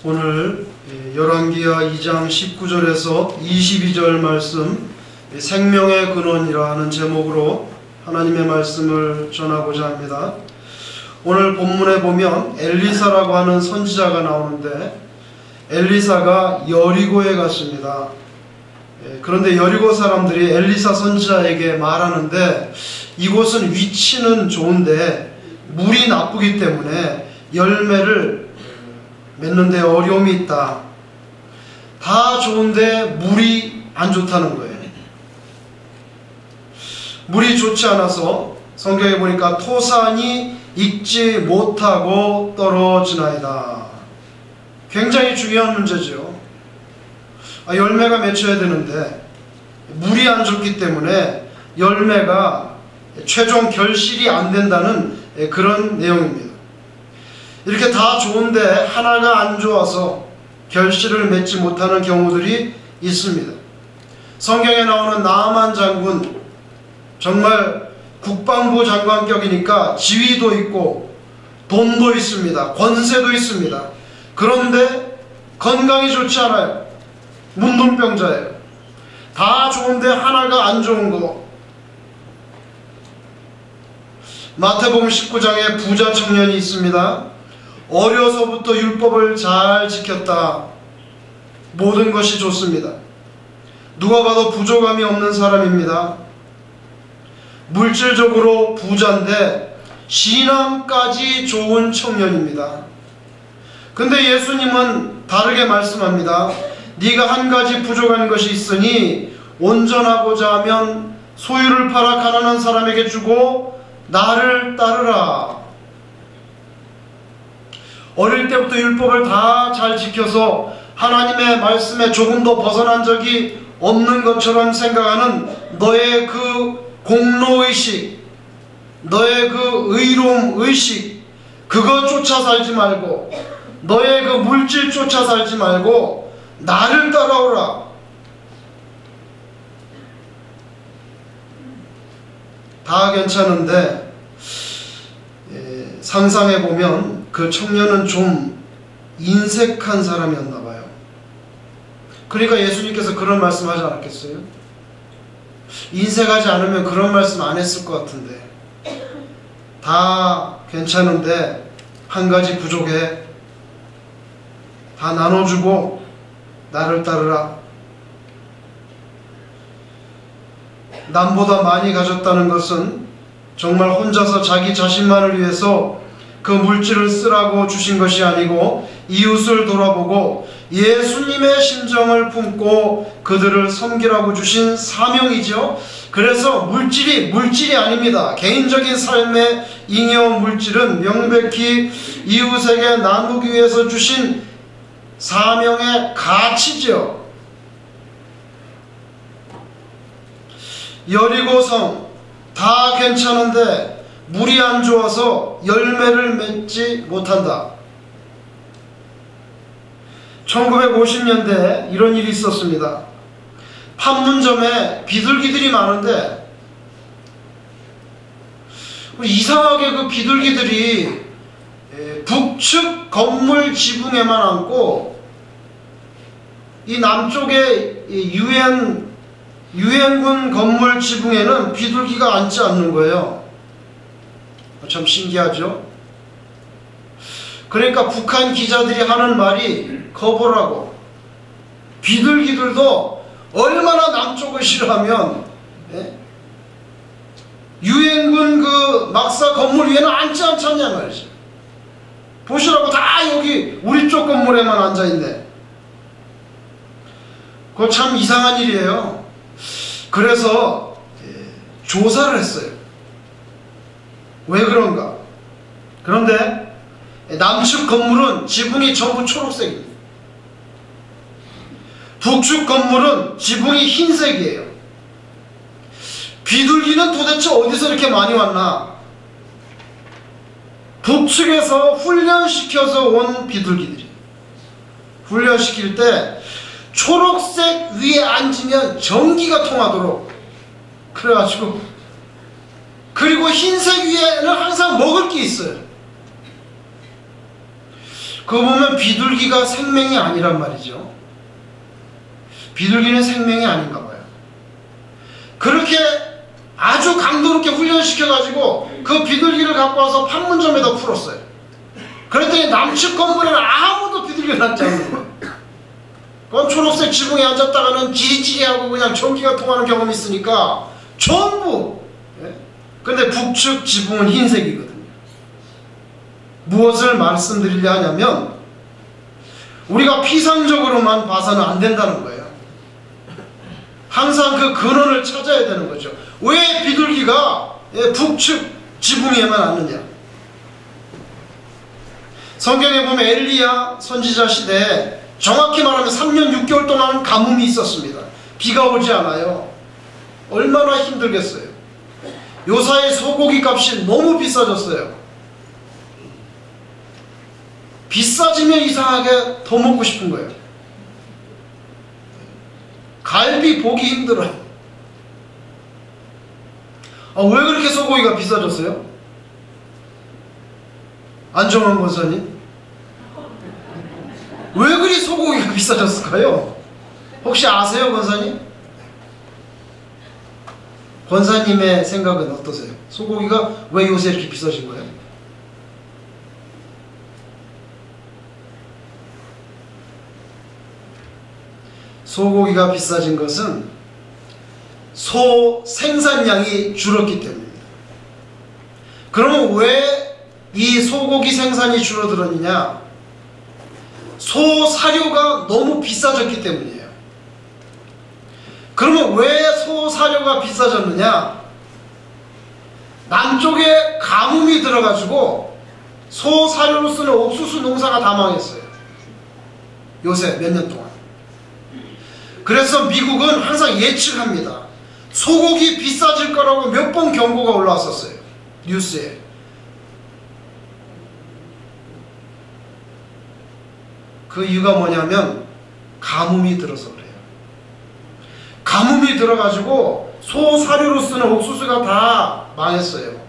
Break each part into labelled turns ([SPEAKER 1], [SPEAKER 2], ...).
[SPEAKER 1] 오늘 열왕기하 2장 19절에서 22절 말씀 생명의 근원이라는 제목으로 하나님의 말씀을 전하고자 합니다. 오늘 본문에 보면 엘리사라고 하는 선지자가 나오는데 엘리사가 여리고에 갔습니다. 그런데 여리고 사람들이 엘리사 선지자에게 말하는데 이곳은 위치는 좋은데 물이 나쁘기 때문에 열매를 맺는 데 어려움이 있다. 다 좋은데 물이 안 좋다는 거예요. 물이 좋지 않아서 성경에 보니까 토산이 익지 못하고 떨어지나이다. 굉장히 중요한 문제죠. 열매가 맺혀야 되는데 물이 안 좋기 때문에 열매가 최종 결실이 안 된다는 그런 내용입니다. 이렇게 다 좋은데 하나가 안 좋아서 결실을 맺지 못하는 경우들이 있습니다. 성경에 나오는 나아만 장군, 정말 국방부 장관격이니까 지위도 있고 돈도 있습니다. 권세도 있습니다. 그런데 건강이 좋지 않아요. 문둥병자예요. 다 좋은데 하나가 안 좋은 거. 마태복음 19장에 부자 청년이 있습니다. 어려서부터 율법을 잘 지켰다. 모든 것이 좋습니다. 누가 봐도 부족함이 없는 사람입니다. 물질적으로 부자인데 신앙까지 좋은 청년입니다. 근데 예수님은 다르게 말씀합니다. 네가 한 가지 부족한 것이 있으니 온전하고자 하면 소유를 팔아 가난한 사람에게 주고 나를 따르라. 어릴 때부터 율법을 다 잘 지켜서 하나님의 말씀에 조금 더 벗어난 적이 없는 것처럼 생각하는 너의 그 공로의식, 너의 그 의로움의식, 그거 쫓아 살지 말고, 너의 그 물질 쫓아 살지 말고 나를 따라오라. 다 괜찮은데 상상해보면 그 청년은 좀 인색한 사람이었나 봐요. 그러니까 예수님께서 그런 말씀 하지 않았겠어요? 인색하지 않으면 그런 말씀 안 했을 것 같은데. 다 괜찮은데 한 가지 부족해. 다 나눠주고 나를 따르라. 남보다 많이 가졌다는 것은 정말 혼자서 자기 자신만을 위해서 그 물질을 쓰라고 주신 것이 아니고 이웃을 돌아보고 예수님의 심정을 품고 그들을 섬기라고 주신 사명이죠. 그래서 물질이 아닙니다. 개인적인 삶의 잉여 물질은 명백히 이웃에게 나누기 위해서 주신 사명의 가치죠. 여리고성 다 괜찮은데 물이 안 좋아서 열매를 맺지 못한다. 1950년대에 이런 일이 있었습니다. 판문점에 비둘기들이 많은데 이상하게 그 비둘기들이 북측 건물 지붕에만 앉고 이 남쪽에 유엔군 건물 지붕에는 비둘기가 앉지 않는 거예요. 참 신기하죠? 그러니까 북한 기자들이 하는 말이 거보라고. 비둘기들도 얼마나 남쪽을 싫어하면 유엔군 그 막사 건물 위에는 앉지 않냐 말이죠. 보시라고 다 여기 우리 쪽 건물에만 앉아있네. 그거 참 이상한 일이에요. 그래서 조사를 했어요. 왜 그런가? 그런데 남측 건물은 지붕이 전부 초록색입니다. 북측 건물은 지붕이 흰색이에요. 비둘기는 도대체 어디서 이렇게 많이 왔나? 북측에서 훈련시켜서 온 비둘기들이. 훈련시킬 때 초록색 위에 앉으면 전기가 통하도록 그래가지고, 그리고 흰색 위에는 항상 먹을 게 있어요. 그거 보면 비둘기가 생명이 아니란 말이죠. 비둘기는 생명이 아닌가 봐요. 그렇게 아주 강도 높게 훈련시켜가지고 그 비둘기를 갖고 와서 판문점에다 풀었어요. 그랬더니 남측 건물에는 아무도 비둘기를 낳지 않는 거예요. 그건 초록색 지붕에 앉았다가는 지지하고 그냥 전기가 통하는 경험이 있으니까 전부. 근데 북측 지붕은 흰색이거든요. 무엇을 말씀드리려 하냐면 우리가 피상적으로만 봐서는 안 된다는 거예요. 항상 그 근원을 찾아야 되는 거죠. 왜 비둘기가 북측 지붕에만 앉느냐. 성경에 보면 엘리야 선지자 시대에 정확히 말하면 3년 6개월 동안 가뭄이 있었습니다. 비가 오지 않아요. 얼마나 힘들겠어요. 요사의 소고기 값이 너무 비싸졌어요. 비싸지면 이상하게 더 먹고 싶은 거예요. 갈비 보기 힘들어요. 왜 그렇게 소고기가 비싸졌어요? 안정환 권사님? 왜 그리 소고기가 비싸졌을까요? 혹시 아세요, 권사님? 권사님의 생각은 어떠세요? 소고기가 왜 요새 이렇게 비싸진 거예요? 소고기가 비싸진 것은 소 생산량이 줄었기 때문입니다. 그러면 왜 이 소고기 생산이 줄어들었느냐? 소 사료가 너무 비싸졌기 때문이에요. 그러면 왜 소 사료가 비싸졌느냐? 남쪽에 가뭄이 들어가지고 소 사료로 쓰는 옥수수 농사가 다 망했어요. 요새 몇 년 동안. 그래서 미국은 항상 예측합니다. 소고기 비싸질 거라고 몇 번 경고가 올라왔었어요. 뉴스에. 그 이유가 뭐냐면 가뭄이 들어서 그래요. 가뭄이 들어가지고 소 사료로 쓰는 옥수수가 다 망했어요.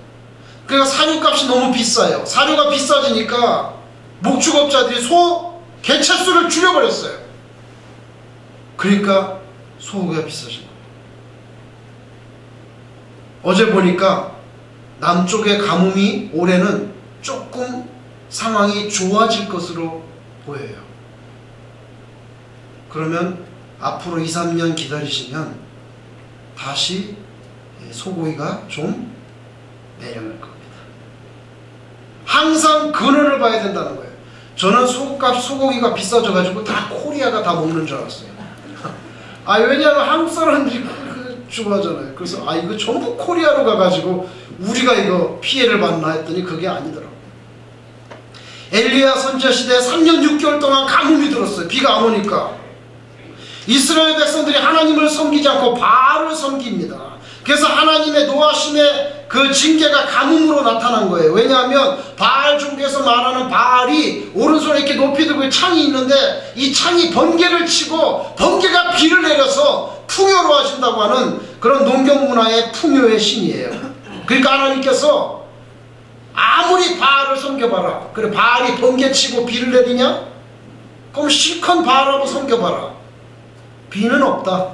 [SPEAKER 1] 그러니까 사료값이 너무 비싸요. 사료가 비싸지니까 목축업자들이 소 개체수를 줄여버렸어요. 그러니까 소고기가 비싸진 거예요. 어제 보니까 남쪽의 가뭄이 올해는 조금 상황이 좋아질 것으로 보여요. 그러면 앞으로 2, 3년 기다리시면 다시 소고기가 좀 내려갈 겁니다. 항상 근원을 봐야 된다는 거예요. 저는 소고기가 비싸져가지고 다 코리아가 다 먹는 줄 알았어요. 왜냐하면 한국 사람들이 좋아하잖아요. 그래서 이거 전부 코리아로 가가지고 우리가 이거 피해를 받나 했더니 그게 아니더라고요. 엘리야 선지자 시대에 3년 6개월 동안 가뭄이 들었어요. 비가 안 오니까. 이스라엘 백성들이 하나님을 섬기지 않고 바알을 섬깁니다. 그래서 하나님의 노하심의 그 징계가 가뭄으로 나타난 거예요. 왜냐하면 바알 중에서 말하는 바알이 오른손에 이렇게 높이 들고 창이 있는데 이 창이 번개를 치고 번개가 비를 내려서 풍요로 하신다고 하는 그런 농경 문화의 풍요의 신이에요. 그러니까 하나님께서 아무리 바알을 섬겨봐라. 그래 바알이 번개 치고 비를 내리냐? 그럼 실컷 바알하고 섬겨봐라. 비는 없다.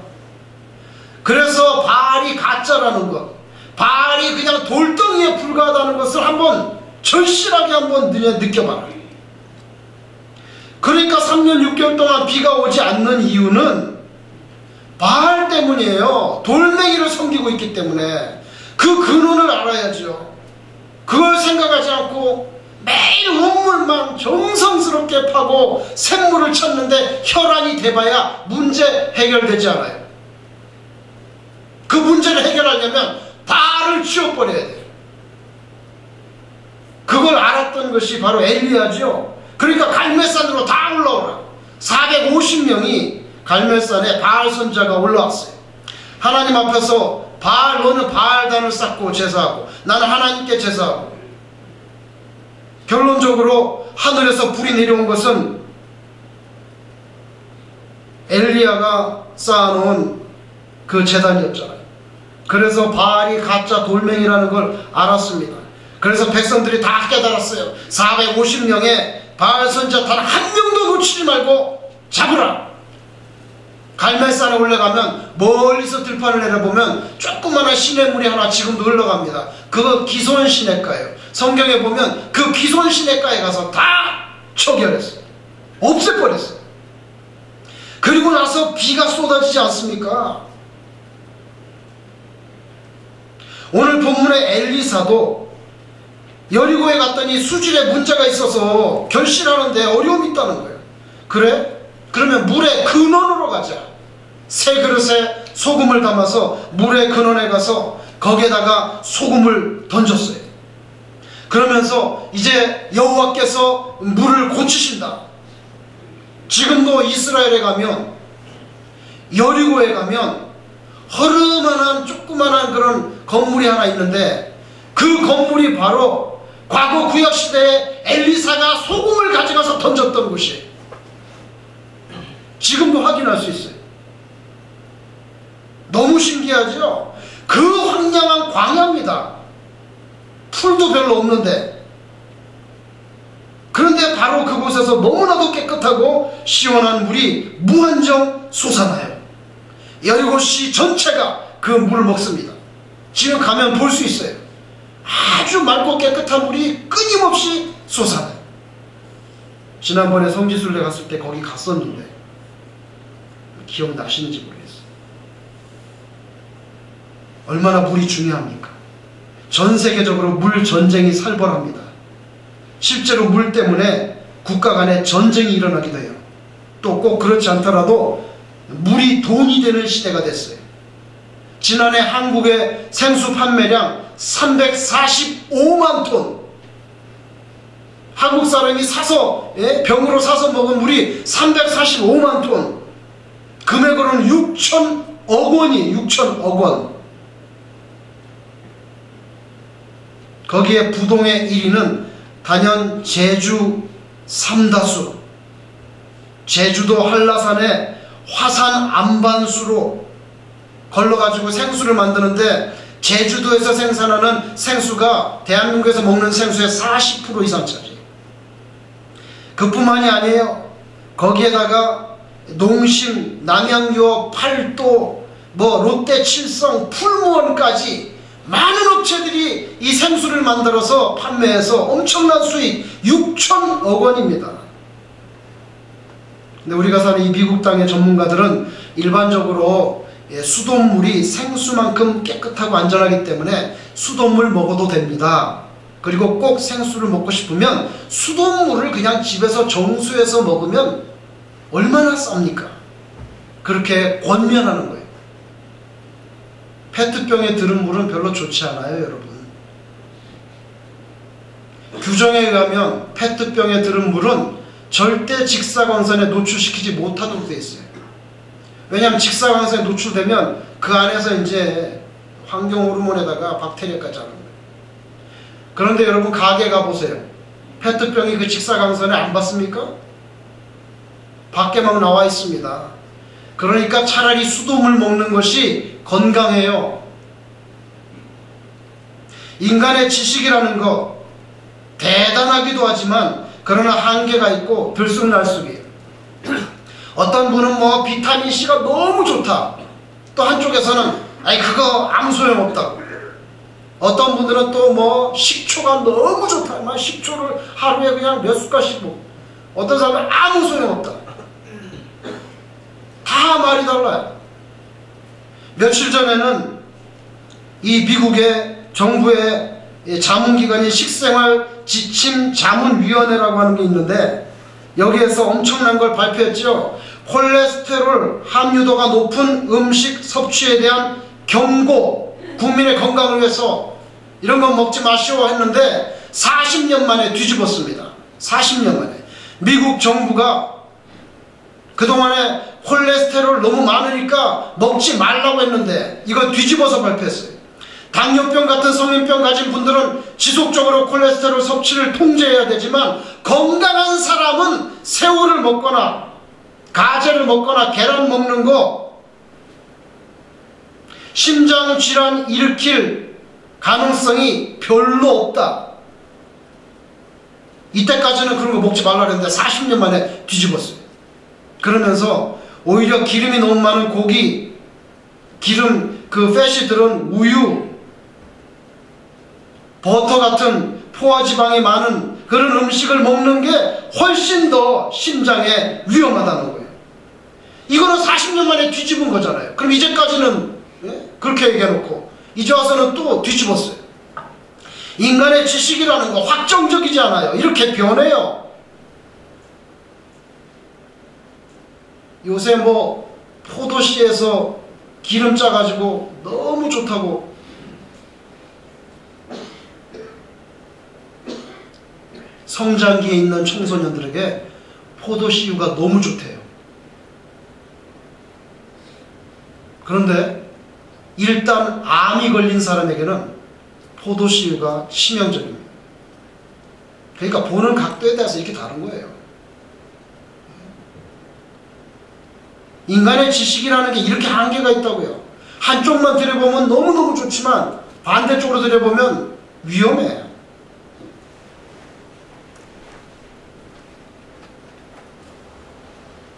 [SPEAKER 1] 그래서 바알이 가짜라는 것, 바알이 그냥 돌덩이에 불과하다는 것을 한번 절실하게 한번 느껴봐라. 그러니까 3년 6개월 동안 비가 오지 않는 이유는 바알 때문이에요. 돌멩이를 섬기고 있기 때문에. 그 근원을 알아야죠. 그걸 생각하지 않고 매일 우물만 정성스럽게 파고 샘물을 찾는데 혈안이 돼봐야 문제 해결되지 않아요. 그 문제를 해결하려면 바알을 치워버려야 돼요. 그걸 알았던 것이 바로 엘리야죠. 그러니까 갈멜산으로 다 올라오라. 450명이 갈멜산에 바알 선지자가 올라왔어요. 하나님 앞에서 바알, 너는 바알단을 쌓고 제사하고 나는 하나님께 제사하고. 결론적으로 하늘에서 불이 내려온 것은 엘리야가 쌓아놓은 그 제단이었잖아요. 그래서 바알이 가짜 돌멩이라는 걸 알았습니다. 그래서 백성들이 다 깨달았어요. 450명의 바알 선지자 단 한 명도 놓치지 말고 잡으라. 갈멜산에 올라가면 멀리서 들판을 내려보면 조그마한 시냇물이 하나 지금도 흘러갑니다. 그거 기손 시냇가예요. 성경에 보면 그 기손 시냇가에 가서 다 초기화했어요. 없애버렸어요. 그리고 나서 비가 쏟아지지 않습니까? 오늘 본문의 엘리사도 여리고에 갔더니 수질에 문제가 있어서 결실하는데 어려움이 있다는 거예요. 그래? 그러면 물의 근원으로 가자. 새 그릇에 소금을 담아서 물의 근원에 가서 거기에다가 소금을 던졌어요. 그러면서 이제 여호와께서 물을 고치신다. 지금도 이스라엘에 가면, 여리고에 가면 허름한 조그만한 그런 건물이 하나 있는데, 그 건물이 바로 과거 구약시대에 엘리사가 소금을 가져가서 던졌던 곳이에요. 지금도 확인할 수 있어요. 너무 신기하죠? 그 황량한 광야입니다. 풀도 별로 없는데, 그런데 바로 그곳에서 너무나도 깨끗하고 시원한 물이 무한정 솟아나요. 여리고시 전체가 그 물을 먹습니다. 지금 가면 볼 수 있어요. 아주 맑고 깨끗한 물이 끊임없이 솟아나요. 지난번에 성지순례 갔을 때 거기 갔었는데 기억나시는지 모르겠어요. 얼마나 물이 중요합니까? 전 세계적으로 물 전쟁이 살벌합니다. 실제로 물 때문에 국가 간에 전쟁이 일어나기도 해요. 또 꼭 그렇지 않더라도 물이 돈이 되는 시대가 됐어요. 지난해 한국의 생수 판매량 345만 톤. 한국 사람이 사서, 병으로 사서 먹은 물이 345만 톤. 금액으로는 6천억 원이에요. 6천억 원. 거기에 부동의 1위는 단연 제주 삼다수. 제주도 한라산에 화산 안반수로 걸러가지고 생수를 만드는데, 제주도에서 생산하는 생수가 대한민국에서 먹는 생수의 40% 이상 차지해요. 그뿐만이 아니에요. 거기에다가 농심, 남양유업, 팔도, 롯데 칠성, 풀무원까지 많은 업체들이 이 생수를 만들어서 판매해서 엄청난 수익, 6천억 원입니다. 근데 우리가 사는 이 미국 땅의 전문가들은 일반적으로 수돗물이 생수만큼 깨끗하고 안전하기 때문에 수돗물 먹어도 됩니다. 그리고 꼭 생수를 먹고 싶으면 수돗물을 그냥 집에서 정수해서 먹으면 얼마나 쌉니까? 그렇게 권면하는 거예요. 페트병에 들은 물은 별로 좋지 않아요, 여러분. 규정에 의하면 페트병에 들은 물은 절대 직사광선에 노출시키지 못하도록 되어 있어요. 왜냐하면 직사광선에 노출되면 그 안에서 이제 환경 호르몬에다가 박테리아까지 하는 거예요. 그런데 여러분 가게 가보세요. 페트병이 그 직사광선에 안 받습니까? 밖에 막 나와 있습니다. 그러니까 차라리 수돗물 먹는 것이 건강해요. 인간의 지식이라는 거 대단하기도 하지만 그러나 한계가 있고 들쑥날쑥이에요. 어떤 분은 비타민C가 너무 좋다. 또 한쪽에서는 아니 그거 아무 소용없다고. 어떤 분들은 또 식초가 너무 좋다. 식초를 하루에 그냥 몇 숟갈씩 먹고. 어떤 사람은 아무 소용없다. 다 말이 달라요. 며칠 전에는 이 미국의 정부의 자문기관인 식생활 지침 자문위원회라고 하는 게 있는데 여기에서 엄청난 걸 발표했죠. 콜레스테롤 함유도가 높은 음식 섭취에 대한 경고, 국민의 건강을 위해서 이런 건 먹지 마시오 했는데 40년 만에 뒤집었습니다. 40년 만에. 미국 정부가 그동안에 콜레스테롤 너무 많으니까 먹지 말라고 했는데 이거 뒤집어서 발표했어요. 당뇨병 같은 성인병 가진 분들은 지속적으로 콜레스테롤 섭취를 통제해야 되지만 건강한 사람은 새우를 먹거나 가재를 먹거나 계란 먹는 거 심장질환 일으킬 가능성이 별로 없다. 이때까지는 그런 거 먹지 말라 그랬는데 40년 만에 뒤집었어요. 그러면서 오히려 기름이 너무 많은 고기, 기름 그 패시들은 우유, 버터 같은 포화지방이 많은 그런 음식을 먹는 게 훨씬 더 심장에 위험하다는 거예요. 이거는 40년 만에 뒤집은 거잖아요. 그럼 이제까지는 그렇게 얘기해놓고 이제 와서는 또 뒤집었어요. 인간의 지식이라는 거 확정적이지 않아요. 이렇게 변해요. 요새 뭐 포도씨에서 기름 짜가지고 너무 좋다고 성장기에 있는 청소년들에게 포도씨유가 너무 좋대요. 그런데 일단 암이 걸린 사람에게는 포도씨유가 치명적입니다. 그러니까 보는 각도에 대해서 이렇게 다른 거예요. 인간의 지식이라는 게 이렇게 한계가 있다고요. 한쪽만 들여보면 너무너무 좋지만 반대쪽으로 들여보면 위험해.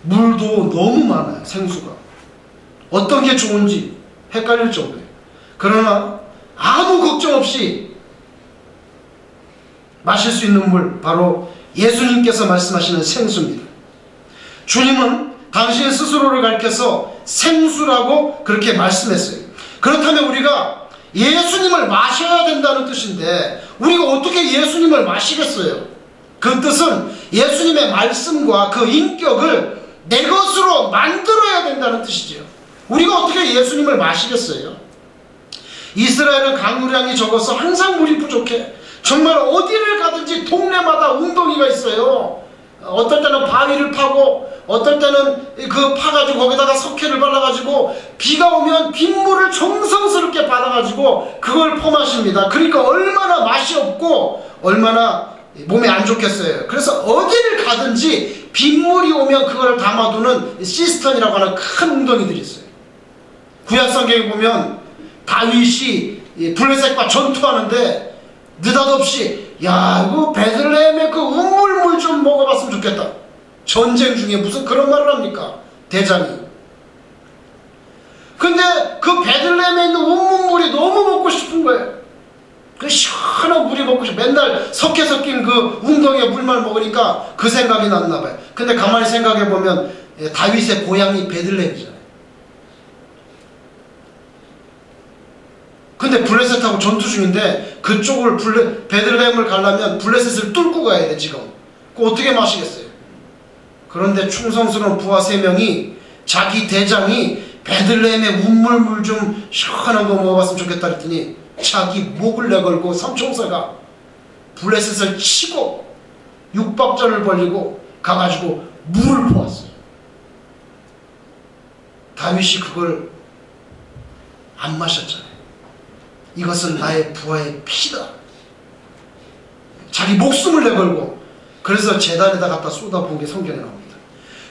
[SPEAKER 1] 물도 너무 많아요. 생수가 어떤 게 좋은지 헷갈릴 정도예요. 그러나 아무 걱정 없이 마실 수 있는 물, 바로 예수님께서 말씀하시는 생수입니다. 주님은 당신 스스로를 가리켜서 생수라고 그렇게 말씀했어요. 그렇다면 우리가 예수님을 마셔야 된다는 뜻인데 우리가 어떻게 예수님을 마시겠어요? 그 뜻은 예수님의 말씀과 그 인격을 내 것으로 만들어야 된다는 뜻이죠. 우리가 어떻게 예수님을 마시겠어요? 이스라엘은 강우량이 적어서 항상 물이 부족해. 정말 어디를 가든지 동네마다 웅덩이가 있어요. 어떨 때는 바위를 파고 어떨 때는 그 파가지고 거기다가 석회를 발라가지고 비가 오면 빗물을 정성스럽게 받아가지고 그걸 퍼마십니다. 그러니까 얼마나 맛이 없고 얼마나 몸에 안 좋겠어요. 그래서 어디를 가든지 빗물이 오면 그걸 담아두는 시스턴이라고 하는 큰 웅덩이들이 있어요. 구약성경에 보면 다윗이 블레셋과 전투하는데 느닷없이 야 이거 베들레헴의 그 우물물 좀 먹어봤으면 좋겠다. 전쟁 중에 무슨 그런 말을 합니까? 대장이. 근데 그 베들레헴에 있는 우물물이 너무 먹고 싶은 거예요. 그 시원한 물이 먹고 싶어. 맨날 석회 섞인 그 웅덩이에 물만 먹으니까 그 생각이 났나 봐요. 근데 가만히 생각해 보면 다윗의 고향이 베들레헴이잖아요. 근데 블레셋하고 전투 중인데 그쪽을 베들레헴을 가려면 블레셋을 뚫고 가야 돼 지금. 그거 어떻게 마시겠어요? 그런데 충성스러운 부하 3명이 자기 대장이 베들레헴의 우물물 좀 시원한 거 먹어봤으면 좋겠다 그랬더니 자기 목을 내걸고 삼총사가 블레셋을 치고 6박전을 벌리고 가가지고 물을 보았어요. 다윗이 그걸 안 마셨잖아요. 이것은 나의 부하의 피다. 자기 목숨을 내걸고 그래서 제단에다 갖다 쏟아부은 게 성경에 나옵니다.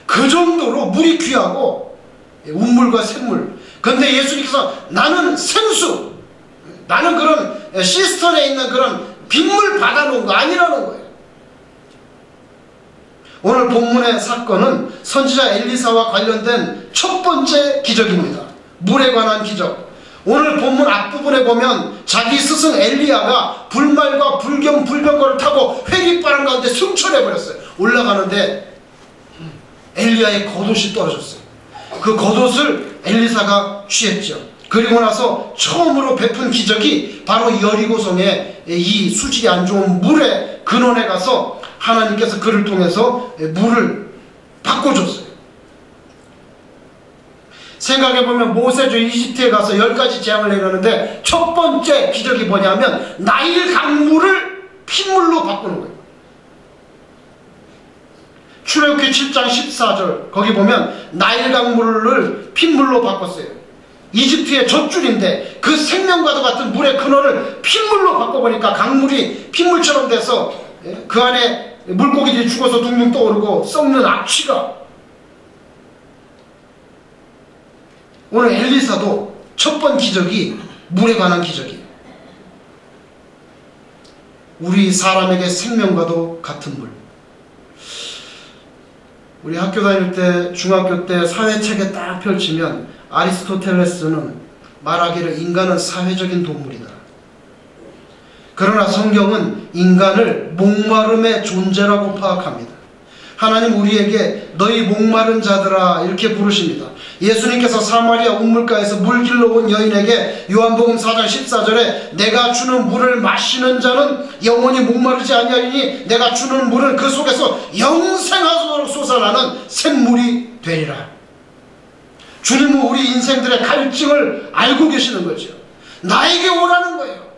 [SPEAKER 1] 그 정도로 물이 귀하고 운물과 샘물. 근데 예수님께서 나는 생수, 나는 그런 시스턴에 있는 그런 빗물 받아놓은 거 아니라는 거예요. 오늘 본문의 사건은 선지자 엘리사와 관련된 첫 번째 기적입니다. 물에 관한 기적. 오늘 본문 앞부분에 보면 자기 스승 엘리야가 불말과 불병거를 타고 회깃바람 가운데 승천해버렸어요. 올라가는데 엘리야의 겉옷이 떨어졌어요. 그 겉옷을 엘리사가 취했죠. 그리고 나서 처음으로 베푼 기적이 바로 여리고성의 이 수질이 안 좋은 물의 근원에 가서 하나님께서 그를 통해서 물을 바꿔줬어요. 생각해보면 모세도 이집트에 가서 10가지 재앙을 내렸는데 첫 번째 기적이 뭐냐면 나일 강물을 핏물로 바꾸는 거예요. 출애굽기 7장 14절 거기 보면 나일 강물을 핏물로 바꿨어요. 이집트의 젖줄인데 그 생명과도 같은 물의 근원을 핏물로 바꿔보니까 강물이 핏물처럼 돼서 그 안에 물고기들이 죽어서 둥둥 떠오르고 썩는 악취가. 오늘 엘리사도 첫 번 기적이 물에 관한 기적이에요. 우리 사람에게 생명과도 같은 물. 우리 학교 다닐 때, 중학교 때 사회책에 딱 펼치면 아리스토텔레스는 말하기를 인간은 사회적인 동물이다. 그러나 성경은 인간을 목마름의 존재라고 파악합니다. 하나님 우리에게 너희 목마른 자들아 이렇게 부르십니다. 예수님께서 사마리아 우물가에서 물 길러 온 여인에게 요한복음 4장 14절에 내가 주는 물을 마시는 자는 영원히 목마르지 아니하리니 내가 주는 물은 그 속에서 영생하도록 솟아나는 샘물이 되리라. 주님은 우리 인생들의 갈증을 알고 계시는 거죠. 나에게 오라는 거예요.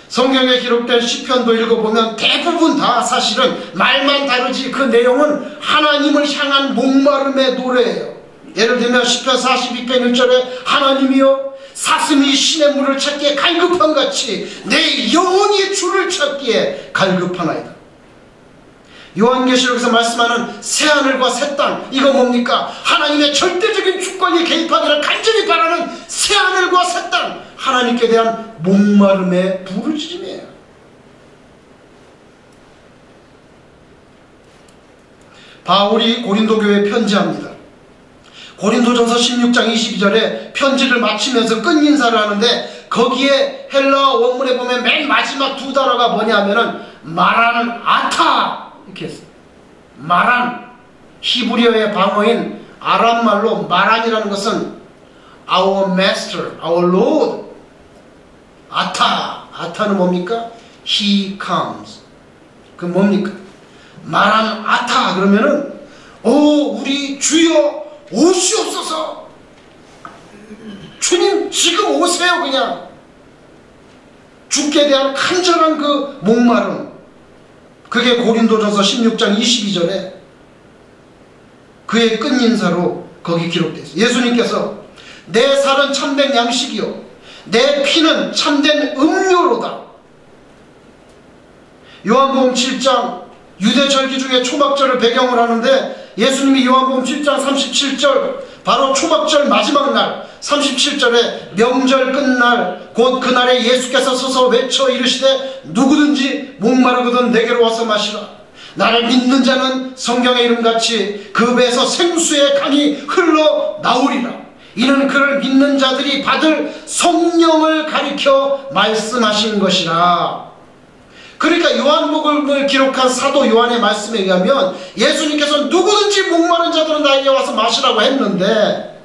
[SPEAKER 1] 성경에 기록된 시편도 읽어보면 대부분 다 사실은 말만 다르지 그 내용은 하나님을 향한 목마름의 노래예요. 예를 들면 시편 42편 1절에 하나님이여 사슴이 신의 물을 찾기에 갈급한 같이 내 영혼이 주를 찾기에 갈급하나이다. 요한계시록에서 말씀하는 새하늘과 새 땅, 이거 뭡니까? 하나님의 절대적인 주권이 개입하기를 간절히 바라는 새하늘과 새 땅, 하나님께 대한 목마름의 부르짖음이에요. 바울이 고린도 교회에 편지합니다. 고린도전서 16장 22절에 편지를 마치면서 끝인사를 하는데 거기에 헬라어 원문에 보면 맨 마지막 두 단어가 뭐냐면은 마란 아타 이렇게 했어요. 마란, 히브리어의 방어인 아람말로 마란이라는 것은 our master, our lord. 아타는 뭡니까? he comes. 그 뭡니까? 마란 아타 그러면은 우리 주여 오시옵소서. 주님 지금 오세요. 그냥 주께 대한 간절한 그 목마름, 그게 고린도전서 16장 22절에 그의 끝인사로 거기 기록되어 있어요. 예수님께서 내 살은 참된 양식이요 내 피는 참된 음료로다. 요한복음 7장 유대 절기 중에 초막절을 배경으로 하는데 예수님이 요한복음 7장 37절 바로 초막절 마지막 날 37절에 명절 끝날 곧 그날에 예수께서 서서 외쳐 이르시되 누구든지 목마르거든 내게로 와서 마시라. 나를 믿는 자는 성경의 이름같이 그 배에서 생수의 강이 흘러나오리라. 이는 그를 믿는 자들이 받을 성령을 가리켜 말씀하신 것이라. 그러니까 요한복음을 기록한 사도 요한의 말씀에 의하면 예수님께서 누구든지 목마른 자들은 나에게 와서 마시라고 했는데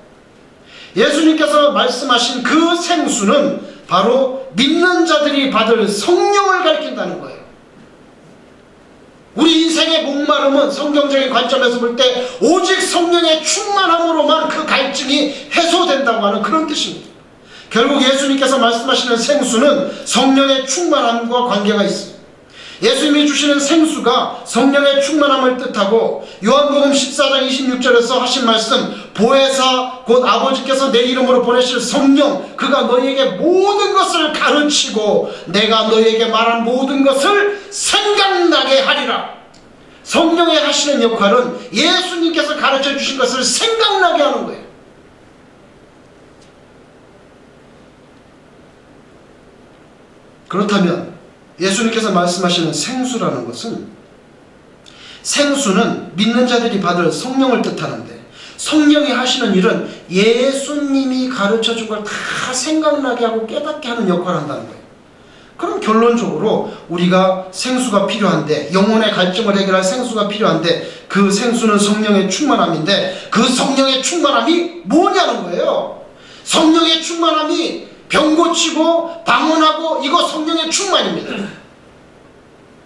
[SPEAKER 1] 예수님께서 말씀하신 그 생수는 바로 믿는 자들이 받을 성령을 가리킨다는 거예요. 우리 인생의 목마름은 성경적인 관점에서 볼 때 오직 성령의 충만함으로만 그 갈증이 해소된다고 하는 그런 뜻입니다. 결국 예수님께서 말씀하시는 생수는 성령의 충만함과 관계가 있습니다. 예수님이 주시는 생수가 성령의 충만함을 뜻하고 요한복음 14장 26절에서 하신 말씀 보혜사 곧 아버지께서 내 이름으로 보내실 성령 그가 너희에게 모든 것을 가르치고 내가 너희에게 말한 모든 것을 생각나게 하리라. 성령의 하시는 역할은 예수님께서 가르쳐 주신 것을 생각나게 하는 거예요. 그렇다면 예수님께서 말씀하시는 생수라는 것은 생수는 믿는 자들이 받을 성령을 뜻하는데 성령이 하시는 일은 예수님이 가르쳐준 걸 다 생각나게 하고 깨닫게 하는 역할을 한다는 거예요. 그럼 결론적으로 우리가 생수가 필요한데 영혼의 갈증을 해결할 생수가 필요한데 그 생수는 성령의 충만함인데 그 성령의 충만함이 뭐냐는 거예요. 성령의 충만함이 병 고치고 방언하고 이거 성령의 충만입니다.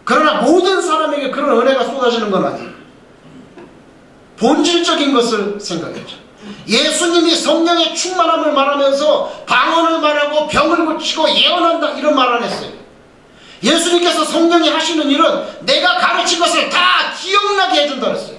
[SPEAKER 1] 그러나 모든 사람에게 그런 은혜가 쏟아지는 건 아니에요. 본질적인 것을 생각했죠. 예수님이 성령의 충만함을 말하면서 방언을 말하고 병을 고치고 예언한다 이런 말 안 했어요. 예수님께서 성령이 하시는 일은 내가 가르친 것을 다 기억나게 해준다 그랬어요.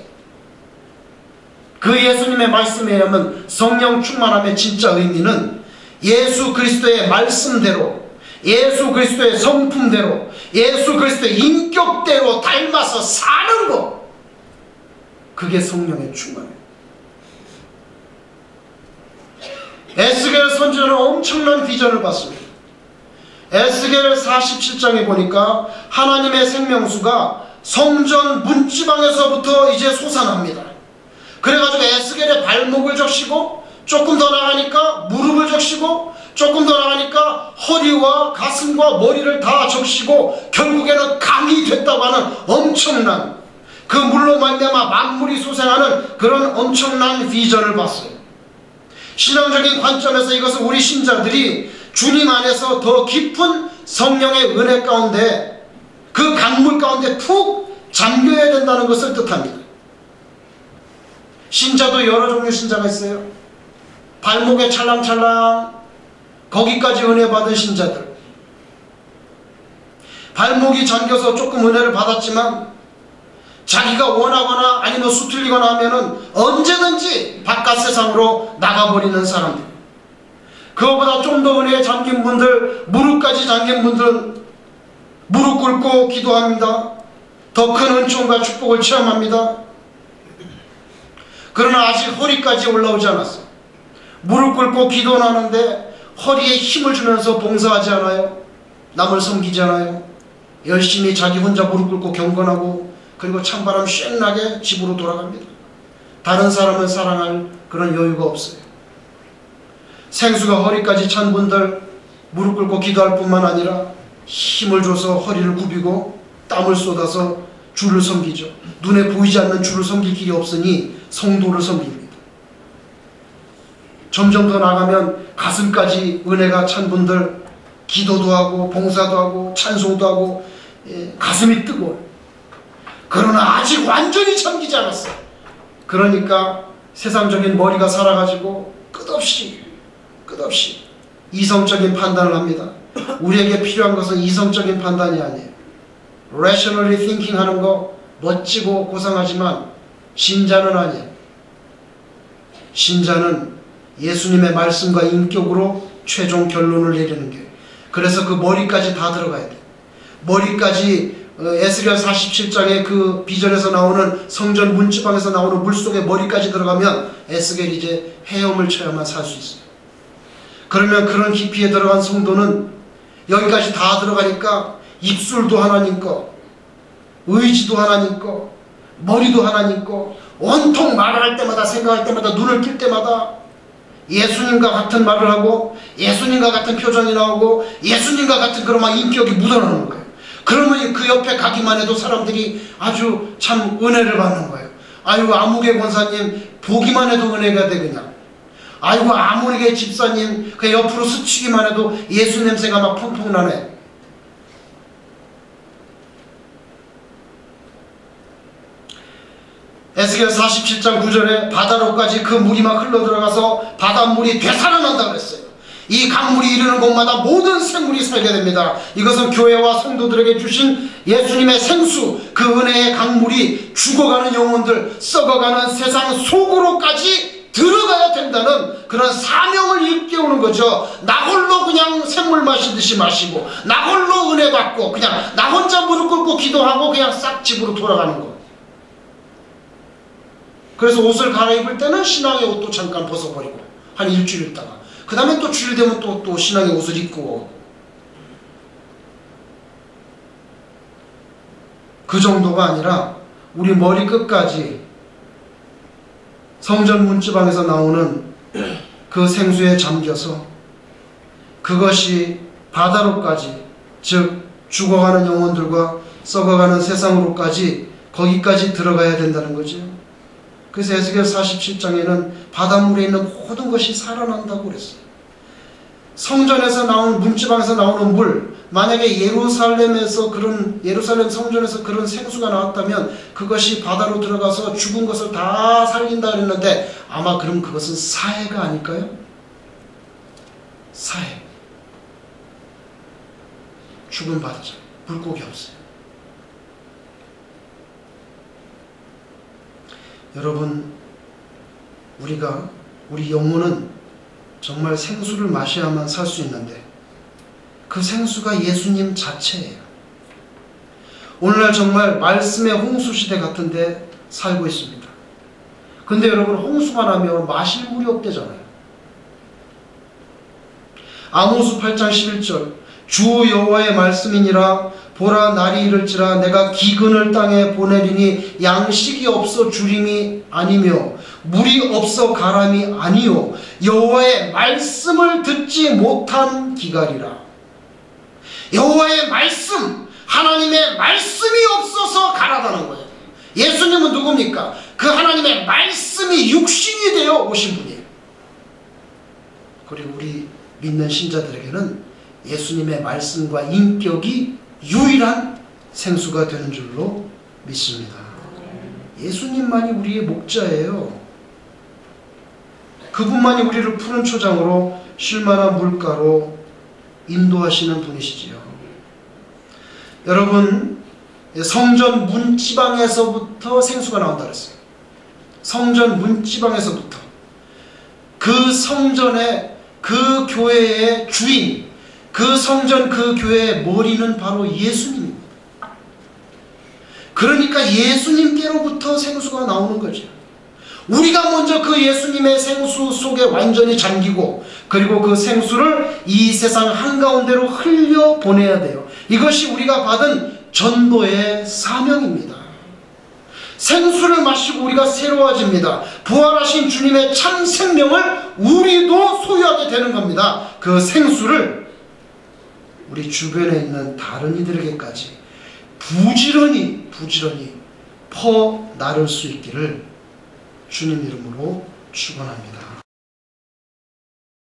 [SPEAKER 1] 그 예수님의 말씀에 의하면 성령 충만함의 진짜 의미는 예수 그리스도의 말씀대로 예수 그리스도의 성품대로 예수 그리스도의 인격대로 닮아서 사는 것, 그게 성령의 충만이에요. 에스겔 선지자는 엄청난 비전을 봤습니다. 에스겔 47장에 보니까 하나님의 생명수가 성전 문지방에서부터 이제 솟아납니다. 그래가지고 에스겔의 발목을 적시고, 조금 더 나가니까 무릎을 적시고, 조금 더 나가니까 허리와 가슴과 머리를 다 적시고, 결국에는 강이 됐다고 하는 엄청난, 그 물로 말미암아 만물이 소생하는 그런 엄청난 비전을 봤어요. 신앙적인 관점에서 이것은 우리 신자들이 주님 안에서 더 깊은 성령의 은혜 가운데, 그 강물 가운데 푹 잠겨야 된다는 것을 뜻합니다. 신자도 여러 종류 신자가 있어요. 발목에 찰랑찰랑 거기까지 은혜 받은 신자들, 발목이 잠겨서 조금 은혜를 받았지만 자기가 원하거나 아니면 수틀리거나 하면은 언제든지 바깥 세상으로 나가버리는 사람들, 그거보다 좀 더 은혜에 잠긴 분들, 무릎까지 잠긴 분들은 무릎 꿇고 기도합니다. 더 큰 은총과 축복을 체험합니다. 그러나 아직 허리까지 올라오지 않았어요. 무릎 꿇고 기도는 하는데 허리에 힘을 주면서 봉사하지 않아요. 남을 섬기지 않아요. 열심히 자기 혼자 무릎 꿇고 경건하고, 그리고 찬바람 쉥 나게 집으로 돌아갑니다. 다른 사람을 사랑할 그런 여유가 없어요. 생수가 허리까지 찬 분들 무릎 꿇고 기도할 뿐만 아니라 힘을 줘서 허리를 굽이고 땀을 쏟아서 주를 섬기죠. 눈에 보이지 않는 주를 섬길 길이 없으니 성도를 섬깁니다. 점점 더 나가면 가슴까지 은혜가 찬 분들 기도도 하고 봉사도 하고 찬송도 하고, 가슴이 뜨거워요. 그러나 아직 완전히 잠기지 않았어요. 그러니까 세상적인 머리가 살아가지고 끝없이 이성적인 판단을 합니다. 우리에게 필요한 것은 이성적인 판단이 아니에요. rationally thinking 하는 거 멋지고 고상하지만 신자는 아니에요. 신자는 예수님의 말씀과 인격으로 최종 결론을 내리는 게, 그래서 그 머리까지 다 들어가야 돼요. 머리까지, 에스겔 47장의 그 비전에서 나오는 성전 문지방에서 나오는 물속에 머리까지 들어가면 에스겔이 이제 헤엄을 쳐야만 살 수 있어요. 그러면 그런 깊이에 들어간 성도는 여기까지 다 들어가니까 입술도 하나님 거, 의지도 하나님 거, 머리도 하나님 거, 온통 말을 할 때마다, 생각할 때마다, 눈을 뜰 때마다 예수님과 같은 말을 하고 예수님과 같은 표정이 나오고 예수님과 같은 그런 막 인격이 묻어나는 거예요. 그러면 그 옆에 가기만 해도 사람들이 아주 참 은혜를 받는 거예요. 아이고 아무개 권사님 보기만 해도 은혜가 돼 그냥. 아이고 아무개 집사님 그 옆으로 스치기만 해도 예수 냄새가 막 펑펑 나네. 에스겔 47장 9절에 바다로까지 그 물이 막 흘러들어가서 바닷물이 되살아난다 그랬어요. 이 강물이 이르는 곳마다 모든 생물이 살게 됩니다. 이것은 교회와 성도들에게 주신 예수님의 생수, 그 은혜의 강물이 죽어가는 영혼들, 썩어가는 세상 속으로까지 들어가야 된다는 그런 사명을 일깨우는 거죠. 나 홀로 그냥 샘물 마시듯이 마시고 나 홀로 은혜 받고 그냥 나 혼자 무릎 꿇고 기도하고 그냥 싹 집으로 돌아가는 거. 그래서 옷을 갈아입을 때는 신앙의 옷도 잠깐 벗어버리고 한 일주일 있다가 그 다음에 또 주일 되면 또 신앙의 옷을 입고, 그 정도가 아니라 우리 머리 끝까지 성전 문지방에서 나오는 그 생수에 잠겨서 그것이 바다로까지, 즉 죽어가는 영혼들과 썩어가는 세상으로까지 거기까지 들어가야 된다는 거죠. 그래서 에스겔 47장에는 바닷물에 있는 모든 것이 살아난다고 그랬어요. 성전에서 나오는, 문지방에서 나오는 물, 만약에 예루살렘 성전에서 그런 생수가 나왔다면 그것이 바다로 들어가서 죽은 것을 다 살린다 그랬는데 아마 그럼 그것은 사해가 아닐까요? 사해. 죽은 바다죠. 물고기 없어요. 여러분, 우리 영혼은 정말 생수를 마셔야만 살 수 있는데 그 생수가 예수님 자체예요. 오늘날 정말 말씀의 홍수시대 같은데 살고 있습니다. 근데 여러분, 홍수가 나면 마실 물이 없대잖아요. 아모스 8장 11절, 주 여호와의 말씀이니라. 보라, 날이 이를지라 내가 기근을 땅에 보내리니 양식이 없어 주림이 아니며 물이 없어 가람이 아니요 여호와의 말씀을 듣지 못한 기갈이라. 여호와의 말씀, 하나님의 말씀이 없어서 가라다는 거예요. 예수님은 누굽니까? 그 하나님의 말씀이 육신이 되어 오신 분이에요. 그리고 우리 믿는 신자들에게는 예수님의 말씀과 인격이 유일한 생수가 되는 줄로 믿습니다. 예수님만이 우리의 목자예요. 그분만이 우리를 푸른 초장으로 쉴만한 물가로 인도하시는 분이시지요. 여러분, 성전 문지방에서부터 생수가 나온다 그랬어요. 성전 문지방에서부터. 그 성전의, 그 교회의 주인, 그 성전, 그 교회의 머리는 바로 예수님입니다. 그러니까 예수님께로부터 생수가 나오는 거죠. 우리가 먼저 그 예수님의 생수 속에 완전히 잠기고, 그리고 그 생수를 이 세상 한가운데로 흘려보내야 돼요. 이것이 우리가 받은 전도의 사명입니다. 생수를 마시고 우리가 새로워집니다. 부활하신 주님의 참 생명을 우리도 소유하게 되는 겁니다. 그 생수를 우리 주변에 있는 다른 이들에게까지 부지런히 퍼 나를 수 있기를 주님 이름으로 축원합니다.